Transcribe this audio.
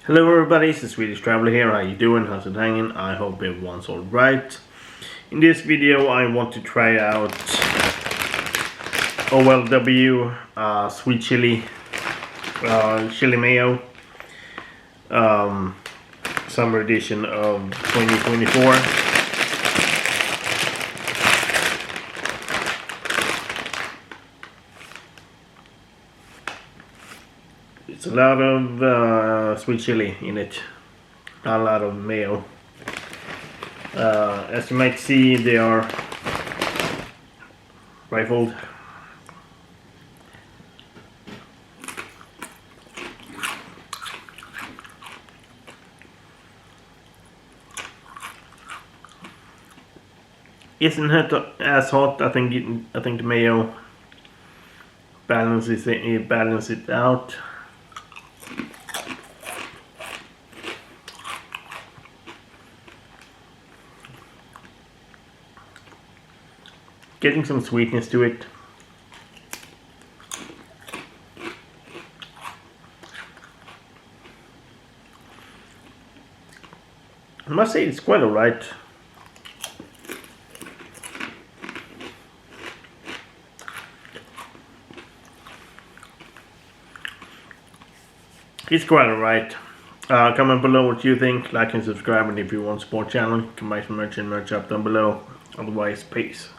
Hello everybody, it's the Swedish Traveler here. How you doing? How's it hanging? I hope everyone's alright. In this video I want to try out OLW sweet chili Chilimayo summer edition of 2024. It's a lot of sweet chili in it, not a lot of mayo. As you might see, they are rifled. Isn't it as hot? I think the mayo balances it out. Getting some sweetness to it. I must say it's quite alright. It's quite alright. Comment below what you think, like and subscribe, and if you want to support the channel, you can buy some merch and merch up down below. Otherwise, peace.